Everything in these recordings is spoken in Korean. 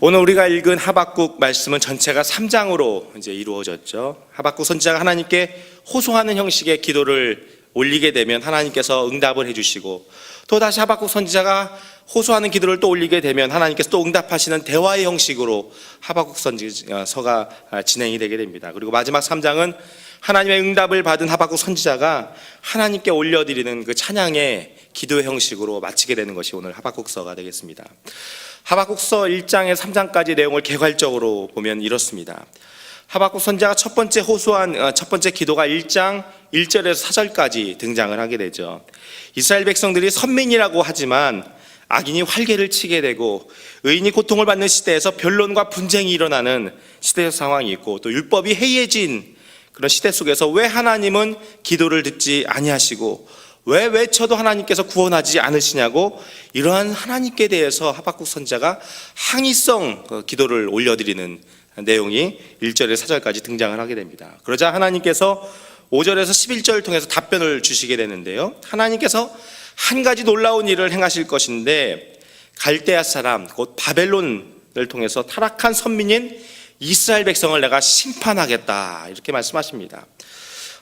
오늘 우리가 읽은 하박국 말씀은 전체가 3장으로 이제 이루어졌죠. 하박국 선지자가 하나님께 호소하는 형식의 기도를 올리게 되면 하나님께서 응답을 해주시고, 또 다시 하박국 선지자가 호소하는 기도를 또 올리게 되면 하나님께서 또 응답하시는 대화의 형식으로 하박국 선지서가 진행이 되게 됩니다. 그리고 마지막 3장은 하나님의 응답을 받은 하박국 선지자가 하나님께 올려드리는 그 찬양의 기도의 형식으로 마치게 되는 것이 오늘 하박국서가 되겠습니다. 하박국서 1장에서 3장까지 내용을 개괄적으로 보면 이렇습니다. 하박국 선지자가 첫 번째 호소한 첫 번째 기도가 1장 1절에서 4절까지 등장을 하게 되죠. 이스라엘 백성들이 선민이라고 하지만 악인이 활개를 치게 되고 의인이 고통을 받는 시대에서 변론과 분쟁이 일어나는 시대적 상황이 있고, 또 율법이 해이해진 그런 시대 속에서 왜 하나님은 기도를 듣지 아니하시고 왜 외쳐도 하나님께서 구원하지 않으시냐고, 이러한 하나님께 대해서 하박국 선지자가 항의성 기도를 올려드리는 내용이 1절에서 4절까지 등장을 하게 됩니다. 그러자 하나님께서 5절에서 11절을 통해서 답변을 주시게 되는데요, 하나님께서 한 가지 놀라운 일을 행하실 것인데 갈대아 사람 곧 바벨론을 통해서 타락한 선민인 이스라엘 백성을 내가 심판하겠다, 이렇게 말씀하십니다.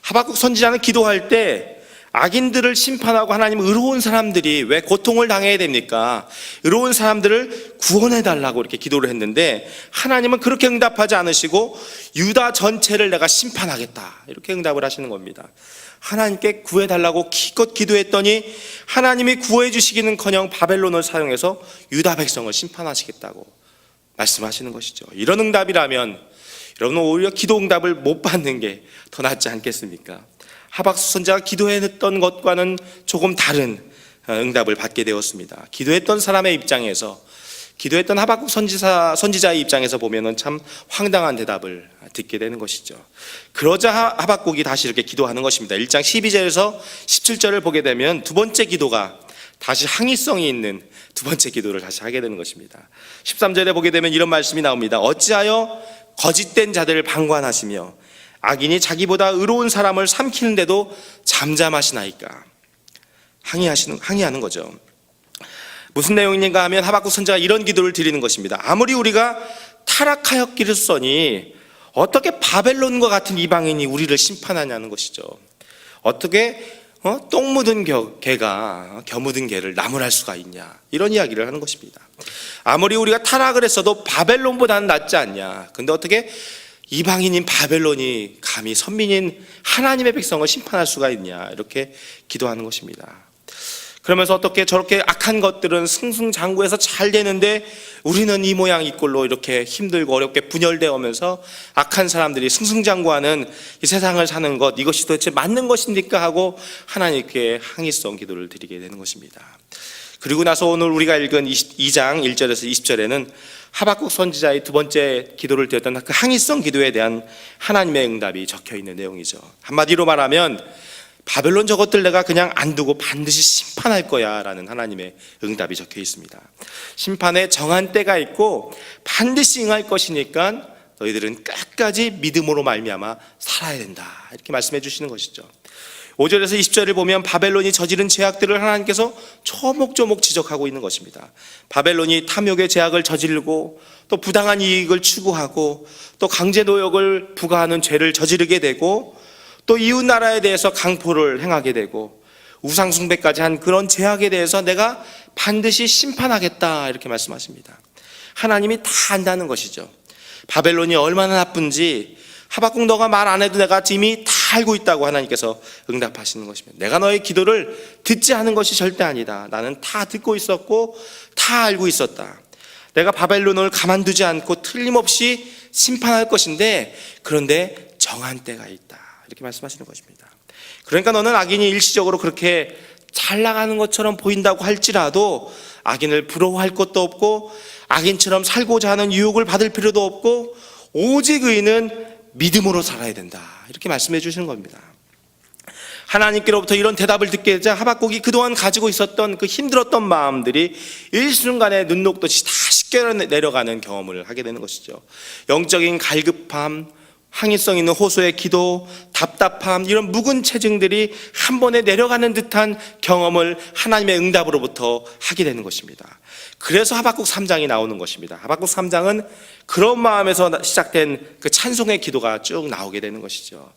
하박국 선지자는 기도할 때 악인들을 심판하고 하나님, 의로운 사람들이 왜 고통을 당해야 됩니까? 의로운 사람들을 구원해달라고 이렇게 기도를 했는데 하나님은 그렇게 응답하지 않으시고 유다 전체를 내가 심판하겠다, 이렇게 응답을 하시는 겁니다. 하나님께 구해달라고 기껏 기도했더니 하나님이 구해 주시기는커녕 바벨론을 사용해서 유다 백성을 심판하시겠다고 말씀하시는 것이죠. 이런 응답이라면 여러분은 오히려 기도 응답을 못 받는 게 더 낫지 않겠습니까? 하박국 선지자가 기도했던 것과는 조금 다른 응답을 받게 되었습니다. 기도했던 사람의 입장에서, 기도했던 하박국 선지자의 입장에서 보면은 참 황당한 대답을 듣게 되는 것이죠. 그러자 하박국이 다시 이렇게 기도하는 것입니다. 1장 12절에서 17절을 보게 되면 두 번째 기도가 다시 항의성이 있는 두 번째 기도를 다시 하게 되는 것입니다. 13절에 보게 되면 이런 말씀이 나옵니다. 어찌하여 거짓된 자들을 방관하시며 악인이 자기보다 의로운 사람을 삼키는데도 잠잠하시나이까. 항의하는 거죠. 무슨 내용인가 하면 하박국 선지자가 이런 기도를 드리는 것입니다. 아무리 우리가 타락하였기로서니 어떻게 바벨론과 같은 이방인이 우리를 심판하냐는 것이죠. 어떻게 똥 묻은 개가 겨 묻은 개를 나무랄 수가 있냐, 이런 이야기를 하는 것입니다. 아무리 우리가 타락을 했어도 바벨론보다는 낫지 않냐, 근데 어떻게 이방인인 바벨론이 감히 선민인 하나님의 백성을 심판할 수가 있냐, 이렇게 기도하는 것입니다. 그러면서 어떻게 저렇게 악한 것들은 승승장구해서 잘 되는데 우리는 이 모양 이 꼴로 이렇게 힘들고 어렵게 분열되어 오면서 악한 사람들이 승승장구하는 이 세상을 사는 것, 이것이 도대체 맞는 것입니까 하고 하나님께 항의성 기도를 드리게 되는 것입니다. 그리고 나서 오늘 우리가 읽은 2장 1절에서 20절에는 하박국 선지자의 두 번째 기도를 드렸던 그 항의성 기도에 대한 하나님의 응답이 적혀있는 내용이죠. 한마디로 말하면 바벨론 저것들 내가 그냥 안 두고 반드시 심판할 거야 라는 하나님의 응답이 적혀 있습니다. 심판에 정한 때가 있고 반드시 응할 것이니까 너희들은 끝까지 믿음으로 말미암아 살아야 된다, 이렇게 말씀해 주시는 것이죠. 5절에서 20절을 보면 바벨론이 저지른 죄악들을 하나님께서 조목조목 지적하고 있는 것입니다. 바벨론이 탐욕의 죄악을 저지르고 또 부당한 이익을 추구하고 또 강제노역을 부과하는 죄를 저지르게 되고 또 이웃 나라에 대해서 강포를 행하게 되고 우상숭배까지 한 그런 죄악에 대해서 내가 반드시 심판하겠다, 이렇게 말씀하십니다. 하나님이 다 안다는 것이죠. 바벨론이 얼마나 나쁜지 하박국 너가 말 안 해도 내가 이미 다 알고 있다고 하나님께서 응답하시는 것입니다. 내가 너의 기도를 듣지 않은 것이 절대 아니다. 나는 다 듣고 있었고 다 알고 있었다. 내가 바벨론을 가만두지 않고 틀림없이 심판할 것인데 그런데 정한 때가 있다, 이렇게 말씀하시는 것입니다. 그러니까 너는 악인이 일시적으로 그렇게 잘 나가는 것처럼 보인다고 할지라도 악인을 부러워할 것도 없고 악인처럼 살고자 하는 유혹을 받을 필요도 없고 오직 의인은 믿음으로 살아야 된다, 이렇게 말씀해 주시는 겁니다. 하나님께로부터 이런 대답을 듣게 되자 하박국이 그동안 가지고 있었던 그 힘들었던 마음들이 일순간에 눈 녹듯이 다 씻겨 내려가는 경험을 하게 되는 것이죠. 영적인 갈급함, 항의성 있는 호소의 기도, 답답함, 이런 묵은 체증들이 한 번에 내려가는 듯한 경험을 하나님의 응답으로부터 하게 되는 것입니다. 그래서 하박국 3장이 나오는 것입니다. 하박국 3장은 그런 마음에서 시작된 그 찬송의 기도가 쭉 나오게 되는 것이죠.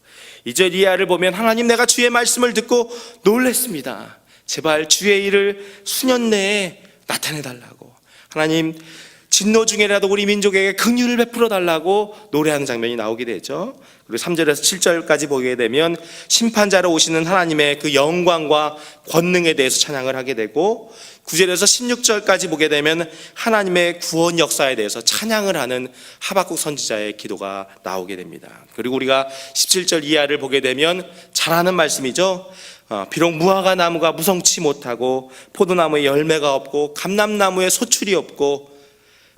2절 이하를 보면 하나님, 내가 주의 말씀을 듣고 놀랐습니다. 제발 주의 일을 수년 내에 나타내 달라고. 하나님, 진노 중에라도 우리 민족에게 긍휼을 베풀어 달라고 노래하는 장면이 나오게 되죠. 그리고 3절에서 7절까지 보게 되면 심판자로 오시는 하나님의 그 영광과 권능에 대해서 찬양을 하게 되고, 9절에서 16절까지 보게 되면 하나님의 구원 역사에 대해서 찬양을 하는 하박국 선지자의 기도가 나오게 됩니다. 그리고 우리가 17절 이하를 보게 되면 잘 아는 말씀이죠. 비록 무화과 나무가 무성치 못하고 포도나무에 열매가 없고 감람나무에 소출이 없고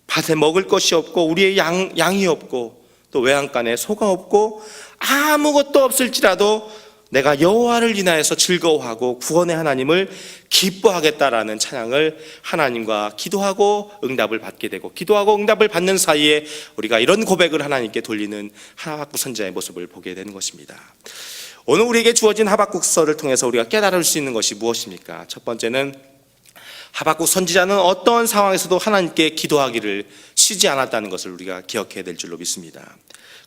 밭에 먹을 것이 없고 우리의 양이 없고 또 외양간에 소가 없고 아무것도 없을지라도 내가 여호와를 인하여서 즐거워하고 구원의 하나님을 기뻐하겠다라는 찬양을 하나님과 기도하고 응답을 받게 되고, 기도하고 응답을 받는 사이에 우리가 이런 고백을 하나님께 돌리는 하박국 선지자의 모습을 보게 되는 것입니다. 오늘 우리에게 주어진 하박국서를 통해서 우리가 깨달을 수 있는 것이 무엇입니까? 첫 번째는 하박국 선지자는 어떤 상황에서도 하나님께 기도하기를 쉬지 않았다는 것을 우리가 기억해야 될 줄로 믿습니다.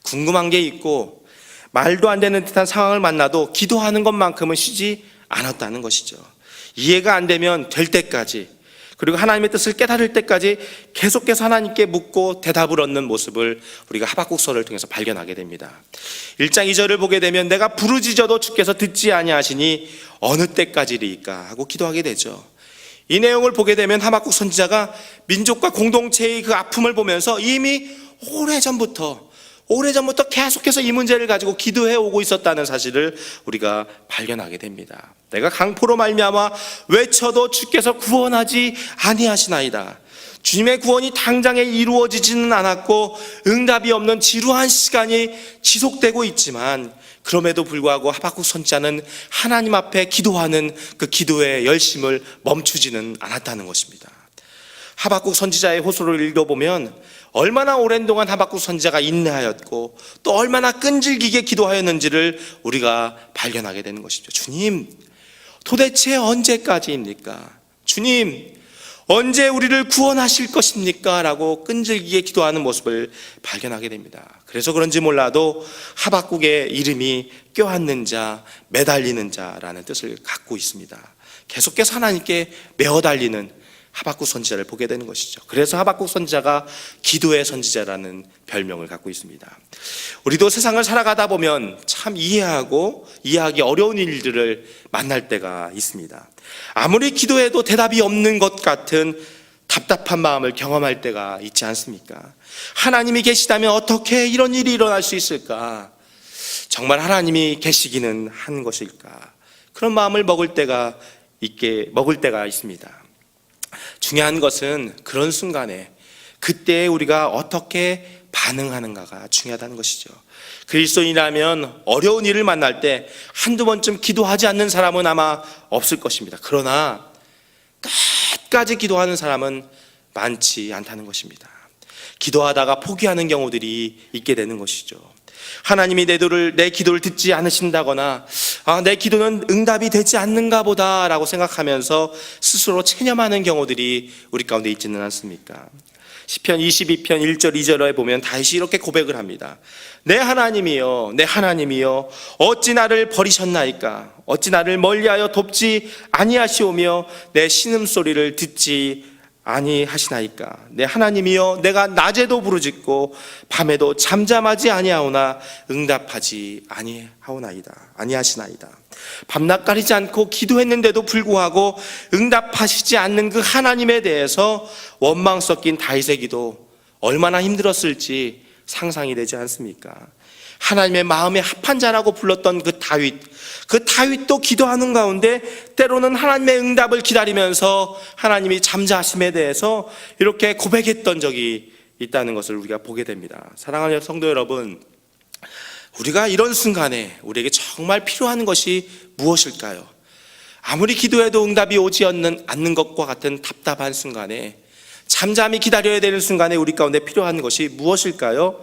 궁금한 게 있고 말도 안 되는 듯한 상황을 만나도 기도하는 것만큼은 쉬지 않았다는 것이죠. 이해가 안 되면 될 때까지, 그리고 하나님의 뜻을 깨달을 때까지 계속해서 하나님께 묻고 대답을 얻는 모습을 우리가 하박국서를 통해서 발견하게 됩니다. 1장 2절을 보게 되면 내가 부르짖어도 주께서 듣지 아니하시니 어느 때까지리까 하고 기도하게 되죠. 이 내용을 보게 되면 하박국 선지자가 민족과 공동체의 그 아픔을 보면서 이미 오래전부터 계속해서 이 문제를 가지고 기도해 오고 있었다는 사실을 우리가 발견하게 됩니다. 내가 강포로 말미암아 외쳐도 주께서 구원하지 아니하시나이다. 주님의 구원이 당장에 이루어지지는 않았고 응답이 없는 지루한 시간이 지속되고 있지만, 그럼에도 불구하고 하박국 선지자는 하나님 앞에 기도하는 그 기도의 열심을 멈추지는 않았다는 것입니다. 하박국 선지자의 호소를 읽어보면 얼마나 오랜 동안 하박국 선지자가 인내하였고 또 얼마나 끈질기게 기도하였는지를 우리가 발견하게 되는 것이죠. 주님, 도대체 언제까지입니까? 주님, 언제 우리를 구원하실 것입니까? 라고 끈질기게 기도하는 모습을 발견하게 됩니다. 그래서 그런지 몰라도 하박국의 이름이 껴안는 자, 매달리는 자라는 뜻을 갖고 있습니다. 계속해서 하나님께 매어달리는 하박국 선지자를 보게 되는 것이죠. 그래서 하박국 선지자가 기도의 선지자라는 별명을 갖고 있습니다. 우리도 세상을 살아가다 보면 참 이해하기 어려운 일들을 만날 때가 있습니다. 아무리 기도해도 대답이 없는 것 같은 답답한 마음을 경험할 때가 있지 않습니까? 하나님이 계시다면 어떻게 이런 일이 일어날 수 있을까? 정말 하나님이 계시기는 한 것일까? 그런 마음을 먹을 때가 있습니다. 중요한 것은 그런 순간에 그때 우리가 어떻게 반응하는가가 중요하다는 것이죠. 그리스도인이라면 어려운 일을 만날 때 한두 번쯤 기도하지 않는 사람은 아마 없을 것입니다. 그러나 끝까지 기도하는 사람은 많지 않다는 것입니다. 기도하다가 포기하는 경우들이 있게 되는 것이죠. 하나님이 내 기도를 듣지 않으신다거나 내 기도는 응답이 되지 않는가 보다 라고 생각하면서 스스로 체념하는 경우들이 우리 가운데 있지는 않습니까? 시편 22편 1절 2절에 보면 다윗이 이렇게 고백을 합니다. 내 하나님이여, 내 하나님이여, 어찌 나를 버리셨나이까? 어찌 나를 멀리하여 돕지 아니하시오며 내 신음소리를 듣지 아니하시나이까? 내 하나님이여, 내가 낮에도 부르짖고 밤에도 잠잠하지 아니하오나 응답하지 아니하시나이다. 밤낮 가리지 않고 기도했는데도 불구하고 응답하시지 않는 그 하나님에 대해서 원망 섞인 다윗의 기도, 얼마나 힘들었을지 상상이 되지 않습니까? 하나님의 마음에 합한 자라고 불렀던 그 다윗도 기도하는 가운데 때로는 하나님의 응답을 기다리면서 하나님이 잠자심에 대해서 이렇게 고백했던 적이 있다는 것을 우리가 보게 됩니다. 사랑하는 성도 여러분, 우리가 이런 순간에 우리에게 정말 필요한 것이 무엇일까요? 아무리 기도해도 응답이 오지 않는 것과 같은 답답한 순간에, 잠잠히 기다려야 되는 순간에 우리 가운데 필요한 것이 무엇일까요?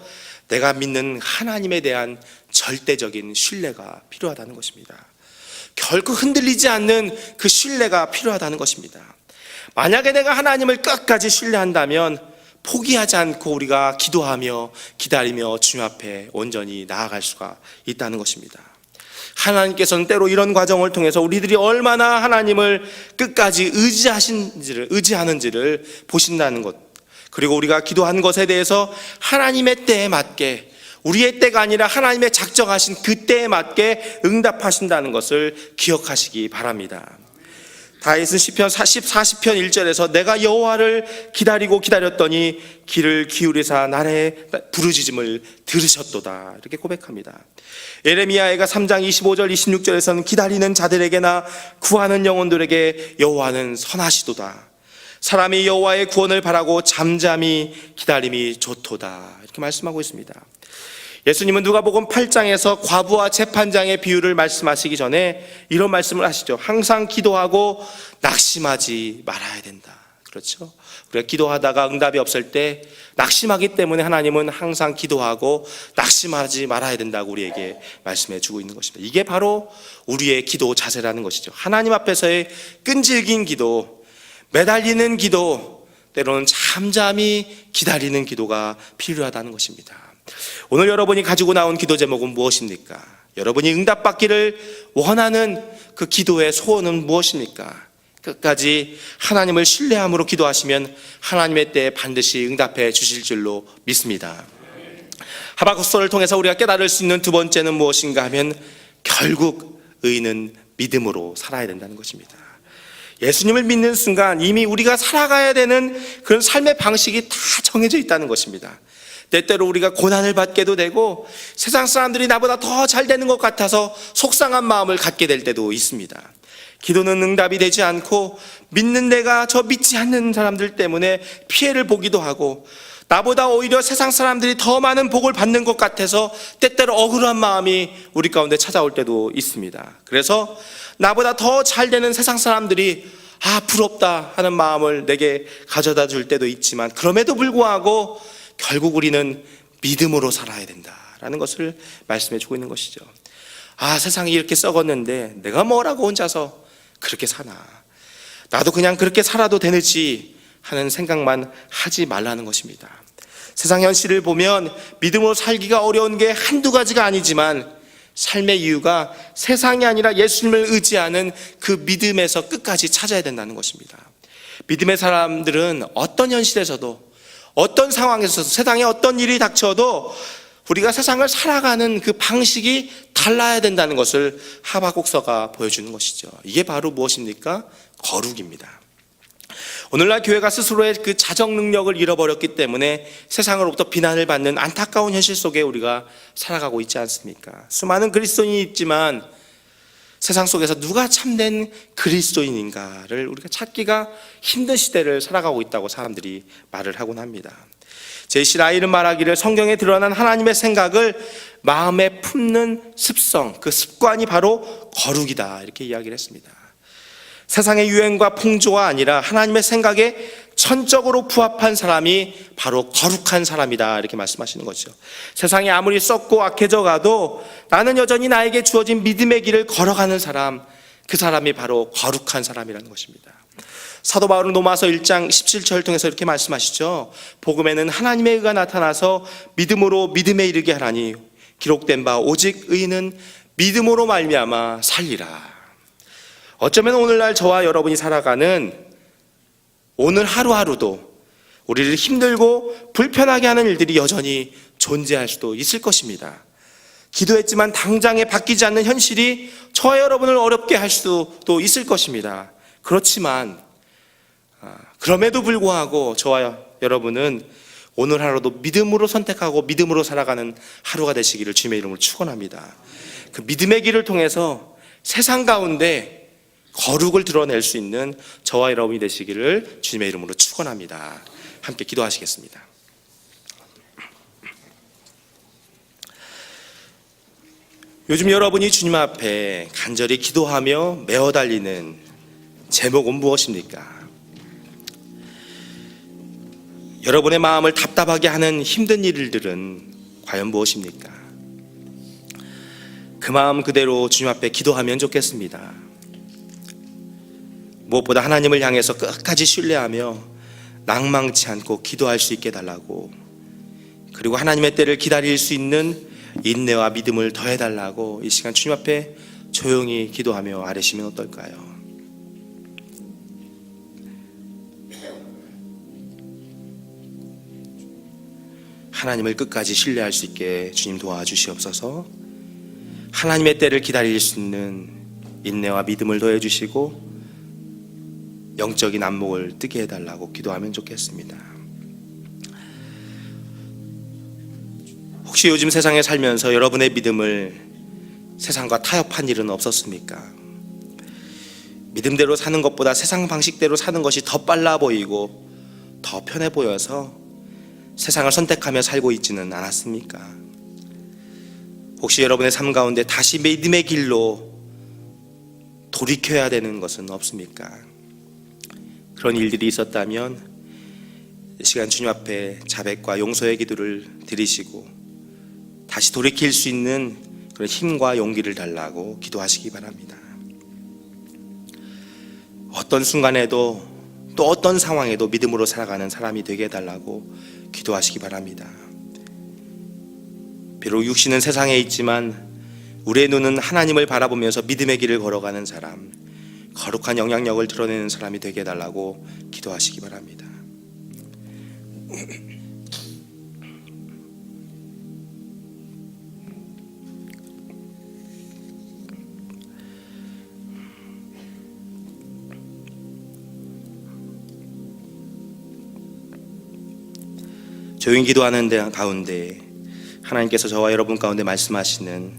내가 믿는 하나님에 대한 절대적인 신뢰가 필요하다는 것입니다. 결코 흔들리지 않는 그 신뢰가 필요하다는 것입니다. 만약에 내가 하나님을 끝까지 신뢰한다면 포기하지 않고 우리가 기도하며 기다리며 주님 앞에 온전히 나아갈 수가 있다는 것입니다. 하나님께서는 때로 이런 과정을 통해서 우리들이 얼마나 하나님을 끝까지 의지하는지를 보신다는 것, 그리고 우리가 기도한 것에 대해서 하나님의 때에 맞게, 우리의 때가 아니라 하나님의 작정하신 그 때에 맞게 응답하신다는 것을 기억하시기 바랍니다. 다윗은 시편 40편 1절에서 내가 여호와를 기다리고 기다렸더니 귀를 기울이사 나의 부르짖음을 들으셨도다, 이렇게 고백합니다. 예레미야가 3장 25절 26절에서는 기다리는 자들에게나 구하는 영혼들에게 여호와는 선하시도다. 사람이 여호와의 구원을 바라고 잠잠히 기다림이 좋도다, 이렇게 말씀하고 있습니다. 예수님은 누가복음 8장에서 과부와 재판장의 비유를 말씀하시기 전에 이런 말씀을 하시죠. 항상 기도하고 낙심하지 말아야 된다. 그렇죠? 우리가 기도하다가 응답이 없을 때 낙심하기 때문에 하나님은 항상 기도하고 낙심하지 말아야 된다고 우리에게 말씀해 주고 있는 것입니다. 이게 바로 우리의 기도 자세라는 것이죠. 하나님 앞에서의 끈질긴 기도, 매달리는 기도, 때로는 잠잠히 기다리는 기도가 필요하다는 것입니다. 오늘 여러분이 가지고 나온 기도 제목은 무엇입니까? 여러분이 응답받기를 원하는 그 기도의 소원은 무엇입니까? 끝까지 하나님을 신뢰함으로 기도하시면 하나님의 때에 반드시 응답해 주실 줄로 믿습니다. 하박국서를 통해서 우리가 깨달을 수 있는 두 번째는 무엇인가 하면 결국 의인은 믿음으로 살아야 된다는 것입니다. 예수님을 믿는 순간 이미 우리가 살아가야 되는 그런 삶의 방식이 다 정해져 있다는 것입니다. 때때로 우리가 고난을 받게도 되고 세상 사람들이 나보다 더 잘 되는 것 같아서 속상한 마음을 갖게 될 때도 있습니다. 기도는 응답이 되지 않고 믿는 내가 저 믿지 않는 사람들 때문에 피해를 보기도 하고 나보다 오히려 세상 사람들이 더 많은 복을 받는 것 같아서 때때로 억울한 마음이 우리 가운데 찾아올 때도 있습니다. 그래서 나보다 더 잘 되는 세상 사람들이 부럽다 하는 마음을 내게 가져다 줄 때도 있지만 그럼에도 불구하고 결국 우리는 믿음으로 살아야 된다라는 것을 말씀해 주고 있는 것이죠. 세상이 이렇게 썩었는데 내가 뭐라고 혼자서 그렇게 사나, 나도 그냥 그렇게 살아도 되는지 하는 생각만 하지 말라는 것입니다. 세상 현실을 보면 믿음으로 살기가 어려운 게 한두 가지가 아니지만 삶의 이유가 세상이 아니라 예수님을 의지하는 그 믿음에서 끝까지 찾아야 된다는 것입니다. 믿음의 사람들은 어떤 현실에서도 어떤 상황에서도 세상에 어떤 일이 닥쳐도 우리가 세상을 살아가는 그 방식이 달라야 된다는 것을 하박국서가 보여주는 것이죠. 이게 바로 무엇입니까? 거룩입니다. 오늘날 교회가 스스로의 그 자정 능력을 잃어버렸기 때문에 세상으로부터 비난을 받는 안타까운 현실 속에 우리가 살아가고 있지 않습니까? 수많은 그리스도인이 있지만 세상 속에서 누가 참된 그리스도인인가를 우리가 찾기가 힘든 시대를 살아가고 있다고 사람들이 말을 하곤 합니다. 제시 라일은 말하기를 성경에 드러난 하나님의 생각을 마음에 품는 습성, 그 습관이 바로 거룩이다, 이렇게 이야기를 했습니다. 세상의 유행과 풍조가 아니라 하나님의 생각에 천적으로 부합한 사람이 바로 거룩한 사람이다, 이렇게 말씀하시는 거죠. 세상이 아무리 썩고 악해져 가도 나는 여전히 나에게 주어진 믿음의 길을 걸어가는 사람, 그 사람이 바로 거룩한 사람이라는 것입니다. 사도 바울은 로마서 1장 17절을 통해서 이렇게 말씀하시죠. 복음에는 하나님의 의가 나타나서 믿음으로 믿음에 이르게 하라니 기록된 바 오직 의인은 믿음으로 말미암아 살리라. 어쩌면 오늘날 저와 여러분이 살아가는 오늘 하루하루도 우리를 힘들고 불편하게 하는 일들이 여전히 존재할 수도 있을 것입니다. 기도했지만 당장에 바뀌지 않는 현실이 저와 여러분을 어렵게 할 수도 있을 것입니다. 그렇지만 그럼에도 불구하고 저와 여러분은 오늘 하루도 믿음으로 선택하고 믿음으로 살아가는 하루가 되시기를 주님의 이름으로 축원합니다. 그 믿음의 길을 통해서 세상 가운데 거룩을 드러낼 수 있는 저와 여러분이 되시기를 주님의 이름으로 축원합니다. 함께 기도하시겠습니다. 요즘 여러분이 주님 앞에 간절히 기도하며 메어 달리는 제목은 무엇입니까? 여러분의 마음을 답답하게 하는 힘든 일들은 과연 무엇입니까? 그 마음 그대로 주님 앞에 기도하면 좋겠습니다. 무엇보다 하나님을 향해서 끝까지 신뢰하며 낭망치 않고 기도할 수 있게 해달라고, 그리고 하나님의 때를 기다릴 수 있는 인내와 믿음을 더해달라고 이 시간 주님 앞에 조용히 기도하며 아뢰시면 어떨까요? 하나님을 끝까지 신뢰할 수 있게 주님 도와주시옵소서. 하나님의 때를 기다릴 수 있는 인내와 믿음을 더해주시고 영적인 안목을 뜨게 해달라고 기도하면 좋겠습니다. 혹시 요즘 세상에 살면서 여러분의 믿음을 세상과 타협한 일은 없었습니까? 믿음대로 사는 것보다 세상 방식대로 사는 것이 더 빨라 보이고 더 편해 보여서 세상을 선택하며 살고 있지는 않았습니까? 혹시 여러분의 삶 가운데 다시 믿음의 길로 돌이켜야 되는 것은 없습니까? 그런 일들이 있었다면 이 시간 주님 앞에 자백과 용서의 기도를 드리시고 다시 돌이킬 수 있는 그런 힘과 용기를 달라고 기도하시기 바랍니다. 어떤 순간에도 또 어떤 상황에도 믿음으로 살아가는 사람이 되게 해달라고 기도하시기 바랍니다. 비록 육신은 세상에 있지만 우리의 눈은 하나님을 바라보면서 믿음의 길을 걸어가는 사람, 거룩한 영향력을 드러내는 사람이 되게 해달라고 기도하시기 바랍니다. 조용히 기도하는 가운데 하나님께서 저와 여러분 가운데 말씀하시는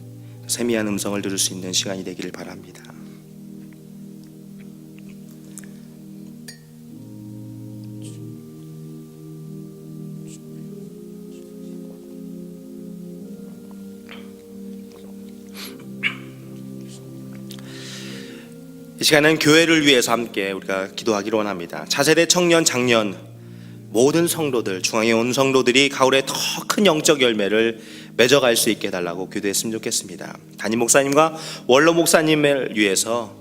세미한 음성을 들을 수 있는 시간이 되기를 바랍니다. 이 시간은 교회를 위해서 함께 우리가 기도하기로 원합니다. 차세대 청년, 장년 모든 성도들, 중앙에 온 성도들이 가을에 더 큰 영적 열매를 맺어갈 수 있게 해달라고 기도했으면 좋겠습니다. 담임 목사님과 원로 목사님을 위해서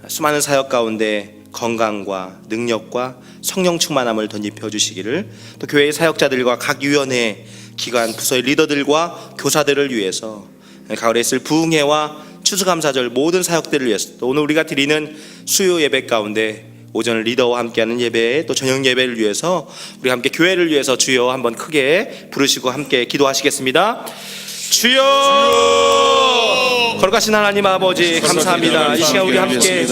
수많은 사역 가운데 건강과 능력과 성령 충만함을 덧입혀 주시기를, 또 교회의 사역자들과 각 위원회, 기관, 부서의 리더들과 교사들을 위해서 가을에 있을 부흥회와 추수감사절 모든 사역들을 위해서, 또 오늘 우리가 드리는 수요 예배 가운데 오전을 리더와 함께하는 예배, 또 저녁 예배를 위해서 우리 함께 교회를 위해서 주여 한번 크게 부르시고 함께 기도하시겠습니다. 주여! 거룩하신 하나님 아버지 감사합니다. 이 시간 우리 함께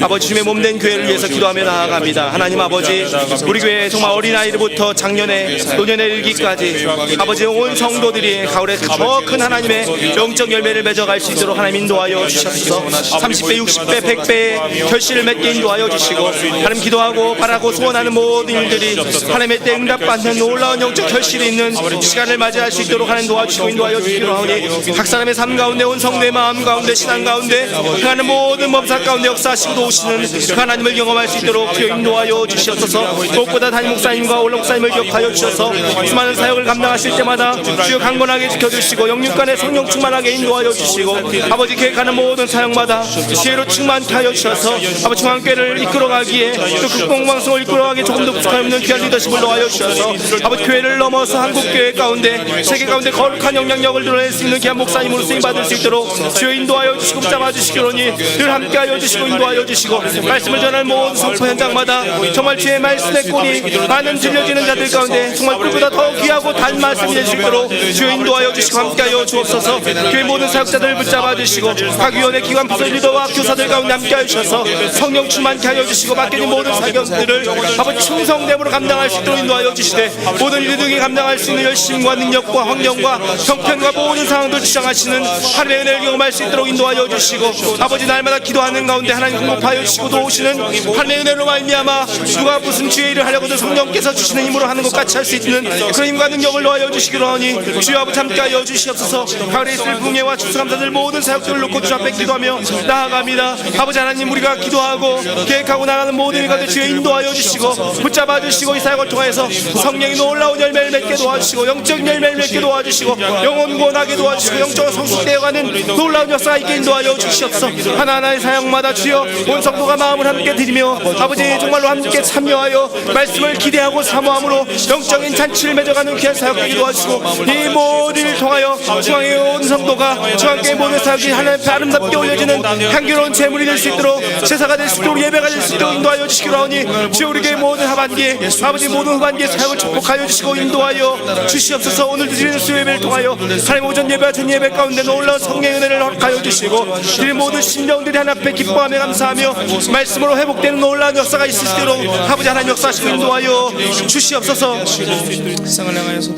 아버지 주님의 몸된 교회를 위해서 기도하며 나아갑니다. 하나님 아버지, 우리 교회 정말 어린아이들부터 작년에 노년에 이르기까지 아버지 온 성도들이 가을에 더 큰 하나님의 영적 열매를 맺어갈 수 있도록 하나님 인도하여 주셔서 30배, 60배, 100배의 결실을 맺게 인도하여 주시고, 하나님 기도하고 바라고 소원하는 모든 일들이 하나님의 때 응답받는 놀라운 영적 결실이 있는 시간을 맞이할 수 있도록 하나님 도와주시고 인도하여 주시기로 하오니, 각 사람의 삶 가운데 온 성도의 마음 가운데 신앙 가운데 하나님 모든 범사 가운데 역사하시고 도우시는 그 하나님을 경험할 수 있도록 주여 인도하여 주시옵소서. 무엇보다 담임 목사님과 원로 목사님을 기억하여 주셔서 수많은 사역을 감당하실 때마다 주여 강건하게 지켜주시고 영육간의 성령 충만하게 인도하여 주시고, 아버지 계획하는 모든 사역마다 지혜로 충만케 하여 주셔서 아버지 중앙교회를 이끌어가기에, 또 극복방송을 이끌어가기에 조금 더 부족함 없는 귀한 리더십을 놓아여 주셔서 아버지 교회를 넘어서 한국교회 가운데 세계 가운데 거룩한 영향력을 드러낼 수 있는 귀한 목사님으로 쓰임받을 수 있도록 주여 인도하여 주시고 붙잡아주시기로니 늘 함께하여 주시고 인도하여 주시고, 말씀을 전하는 모든 성포 현장마다 정말 주의 말씀의 꼴이 많은 들려지는 자들 가운데 정말 꿀보다 더 귀하고 단 말씀이 될 수 있도록 주여 인도하여 주시고 함께하여 주옵소서. 교회 모든 사역자들을 붙잡아 주시고 각 위원회 기관 부서 리더와 교사들 가운데 함께하여 주셔서 성령 충만케 하여 주시고 맡겨진 모든 사역들을 아버지 충성됨으로 감당할 수 있도록 인도하여 주시되, 모든 리더들이 감당할 수 있는 열심과 능력과 환경과 형편과 모든 상황들을 주장하시는 하나님의 은혜를 경험할 수 수 있도록 인도하여 주시고, 아버지 날마다 기도하는 가운데 하나님 공급하여 주시고 도우시는 하나님의 은혜로 말미암아 누가 무슨 주의 일을 하려고도 성령께서 주시는 힘으로 하는 것 같이 할 수 있는 그런 힘과 능력을 놓아여 주시기로 하니 주여 아버지 함께하여 주시옵소서. 가을에 있을 붕괴와 추수감사들 모든 사역들을 놓고 주 앞에 기도하며 나아갑니다. 아버지 하나님, 우리가 기도하고 계획하고 나가는 모든 일가들 주여 인도하여 주시고 붙잡아 주시고, 이 사역을 통해서 성령이 놀라운 열매를 맺게 도와주시고 영적 열매를 맺게 도와주시고 영혼 구원하게 도와주시고 영적으로 성숙되어가는 놀라운 역사가 있게 인도하여 주시옵소서. 하나하나의 사역마다 주여 온 성도가 마음을 함께 드리며 아버지 정말로 함께 참여하여 말씀을 기대하고 사모함으로 영적인 잔치를 맺어가는 귀한 사역되게 도와주시고, 이 모든 일을 통하여 중앙의 온 성도가 중앙교회 모든 사역이 하나님 앞에 아름답게 올려지는 향기로운 제물이 될 수 있도록, 제사가 될 수 있도록, 예배가 될 수 있도록 인도하여 주시기로 하니 주여 우리 교회 모든 하반기에 아버지 모든 후반기에 사역을 축복하여 주시고 인도하여 주시옵소서. 오늘 드리는 수요 예배를 통하여 하나님 오전 예배와 전 예배 가운데 놀라운 성령의 은혜를 허락하여 주시고, 우리 모든 심령들이 하나님 앞에 기뻐하며 감사하며 말씀으로 회복되는 놀라운 역사가 있을 수 있도록 아버지 하나님 역사하시고 인도하여 주시옵소서.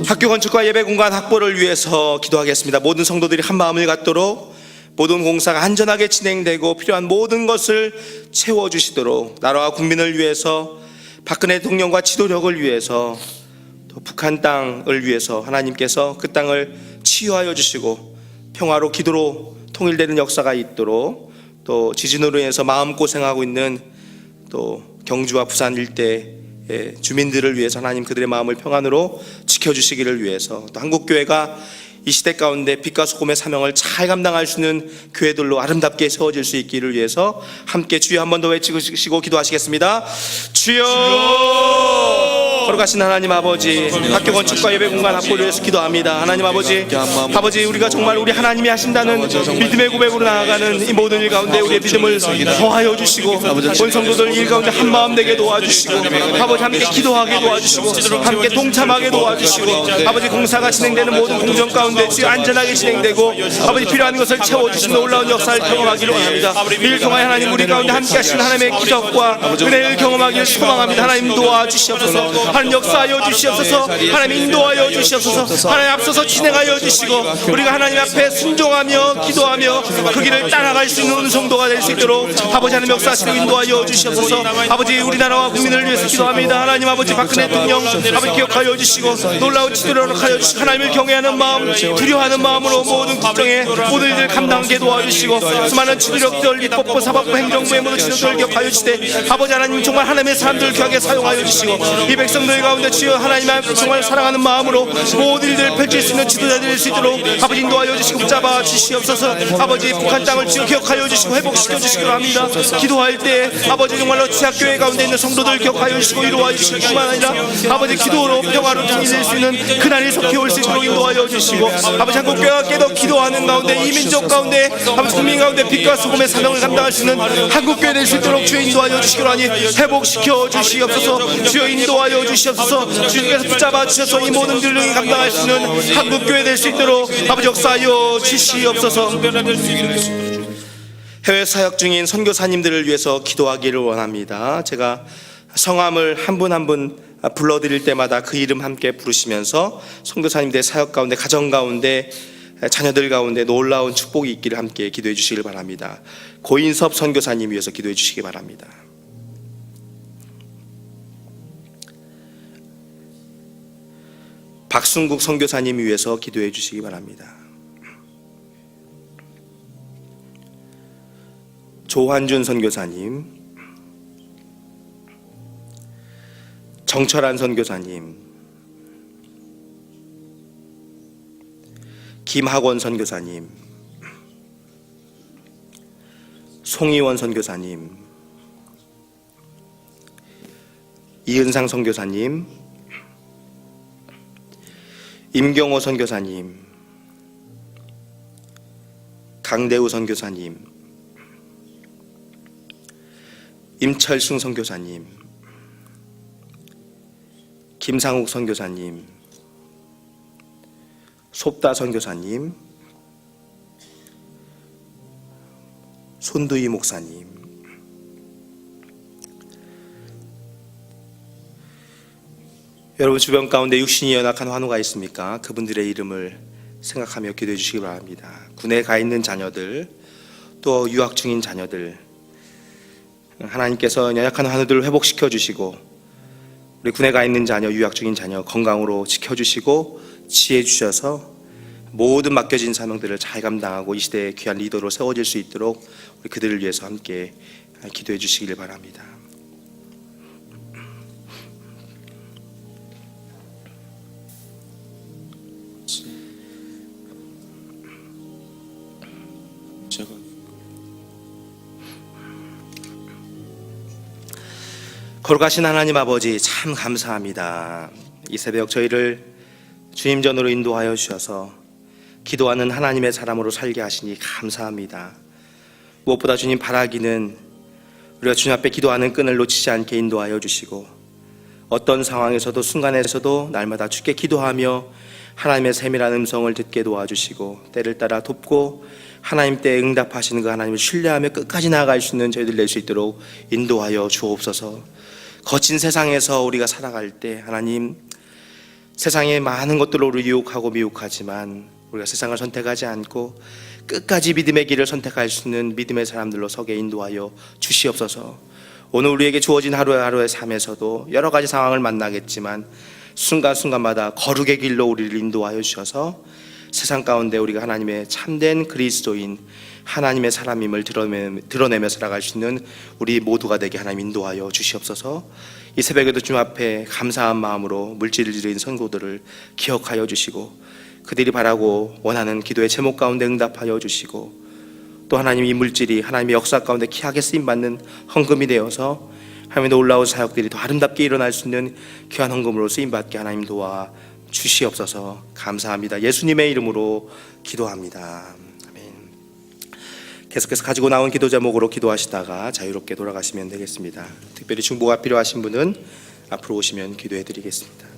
학교 건축과 예배 공간 확보를 위해서 기도하겠습니다. 모든 성도들이 한 마음을 갖도록 모든 공사가 안전하게 진행되고 필요한 모든 것을 채워주시도록, 나라와 국민을 위해서, 박근혜 대통령과 지도력을 위해서, 또 북한 땅을 위해서 하나님께서 그 땅을 치유하여 주시고 평화로 기도로 통일되는 역사가 있도록, 또 지진으로 인해서 마음고생하고 있는 또 경주와 부산 일대의 주민들을 위해서 하나님 그들의 마음을 평안으로 지켜주시기를 위해서, 또 한국교회가 이 시대 가운데 빛과 소금의 사명을 잘 감당할 수 있는 교회들로 아름답게 세워질 수 있기를 위해서 함께 주여 한 번 더 외치시고 기도하시겠습니다. 주여! 거룩하신 하나님 아버지, 학교 건축과 예배 공간 확보를 위해서 기도합니다. 하나님 아버지, 우리가 정말 우리 하나님이 하신다는 믿음의 고백으로 나아가는 이 모든 일 가운데 우리의 믿음을 더하여 주시고, 온 성도들 일 가운데 한 마음 되게 도와주시고, 아버지 함께 기도하게 도와주시고 함께 동참하게 도와주시고, 아버지 공사가 진행되는 모든 공정 가운데 주여 안전하게 진행되고 아버지 필요한 것을 채워주시는 놀라운 역사를 경험하기를 원합니다. 이를 통하여 하나님 우리 가운데 함께 하시는 하나님의 기적과 은혜를 경험하기를 소망합니다. 하나님 도와주시옵소서. 하나님 역사하여 주시옵소서. 하나님 인도하여 주시옵소서. 하나님 앞서서 진행하여 주시고, 우리가 하나님 앞에 순종하며 기도하며 그 길을 따라갈 수 있는 성도가 될 수 있도록 아버지 하나님 역사하시고 인도하여 주시옵소서. 아버지 우리나라와 국민을 위해서 기도합니다. 하나님 아버지 박근혜 대통령 아버지 기억하여 주시고 놀라운 지도를 허락하여 주시고, 하나님을 경외하는 마음, 두려워하는 마음으로 모든 국정에 모든 일을 감당하게 도와주시고, 수많은 지도력들, 입법부, 사법부, 행정부의 모든 지도들을 기억하여 주시되 아버지 하나님 정말 하나님의 사람들을 귀하게 사용하여 주시고, 이 백성들 가운데 주여 하나님 앞에 정말 사랑하는 마음으로 모든 일들을 펼칠 수 있는 지도자들이 될 수 있도록 아버지 인도하여 주시고 붙잡아 주시옵소서. 아버지 북한 땅을 주여 기억하여 주시고 회복시켜 주시기로 합니다. 기도할 때 아버지 정말로 지하교회 가운데 있는 성도들 기억하여 주시고 이루어 주실 뿐만 아니라 아버지 기도로 평화로 통일될 수 있는 그날이 속히 올 수 있도록 인도하여 주시고, 아버지 한국교회가 깨닫 기도하는 가운데 이 민족 가운데 아버지 국민 가운데 빛과 소금의 사명을 감당할 수 있는 한국교회 될 수 있도록 주여 인도하여 주시기로 하니 회복시켜 주시옵소서. 주여 인도하여 주시옵소서. 주님께서 붙잡아 주셔서 이 모든 일을 감당할 수 있는 한국교회 될 수 있도록 아버지 역사하여 주시옵소서. 해외 사역 중인 선교사님들을 위해서 기도하기를 원합니다. 제가 성함을 한 분 한 분 불러드릴 때마다 그 이름 함께 부르시면서 선교사님들의 사역 가운데, 가정 가운데, 자녀들 가운데 놀라운 축복이 있기를 함께 기도해 주시길 바랍니다. 고인섭 선교사님 위해서 기도해 주시기 바랍니다. 박순국 선교사님 위해서 기도해 주시기 바랍니다. 조환준 선교사님, 정철한 선교사님, 김학원 선교사님, 송희원 선교사님, 이은상 선교사님, 임경호 선교사님, 강대우 선교사님, 임철승 선교사님, 김상욱 선교사님, 솝다 선교사님, 손두희 목사님, 여러분 주변 가운데 육신이 연약한 환우가 있습니까? 그분들의 이름을 생각하며 기도해 주시기 바랍니다. 군에 가 있는 자녀들, 또 유학 중인 자녀들, 하나님께서 연약한 환우들을 회복시켜 주시고, 우리 군에 가 있는 자녀, 유학 중인 자녀 건강으로 지켜주시고 지혜 주셔서 모든 맡겨진 사명들을 잘 감당하고 이 시대의 귀한 리더로 세워질 수 있도록 우리 그들을 위해서 함께 기도해 주시길 바랍니다. 거룩하신 하나님 아버지, 참 감사합니다. 이 새벽 저희를 주님 전으로 인도하여 주셔서 기도하는 하나님의 사람으로 살게 하시니 감사합니다. 무엇보다 주님 바라기는 우리가 주님 앞에 기도하는 끈을 놓치지 않게 인도하여 주시고, 어떤 상황에서도 순간에서도 날마다 주께 기도하며 하나님의 세밀한 음성을 듣게 도와주시고, 때를 따라 돕고 하나님 때에 응답하시는 그 하나님을 신뢰하며 끝까지 나아갈 수 있는 저희들 낼 수 있도록 인도하여 주옵소서. 거친 세상에서 우리가 살아갈 때 하나님, 세상의 많은 것들로 우리 유혹하고 미혹하지만 우리가 세상을 선택하지 않고 끝까지 믿음의 길을 선택할 수 있는 믿음의 사람들로 서게 인도하여 주시옵소서. 오늘 우리에게 주어진 하루하루의 삶에서도 여러 가지 상황을 만나겠지만 순간순간마다 거룩의 길로 우리를 인도하여 주셔서 세상 가운데 우리가 하나님의 참된 그리스도인, 하나님의 사람임을 드러내며 살아갈 수 있는 우리 모두가 되게 하나님 인도하여 주시옵소서. 이 새벽에도 주님 앞에 감사한 마음으로 물질을 드린 성도들을 기억하여 주시고, 그들이 바라고 원하는 기도의 제목 가운데 응답하여 주시고, 또 하나님 이 물질이 하나님의 역사 가운데 귀하게 쓰임받는 헌금이 되어서 하나님의 놀라운 사역들이 더 아름답게 일어날 수 있는 귀한 헌금으로 쓰임받게 하나님 도와 주시옵소서. 감사합니다. 예수님의 이름으로 기도합니다. 아멘. 계속해서 가지고 나온 기도 제목으로 기도하시다가 자유롭게 돌아가시면 되겠습니다. 특별히 중보가 필요하신 분은 앞으로 오시면 기도해 드리겠습니다.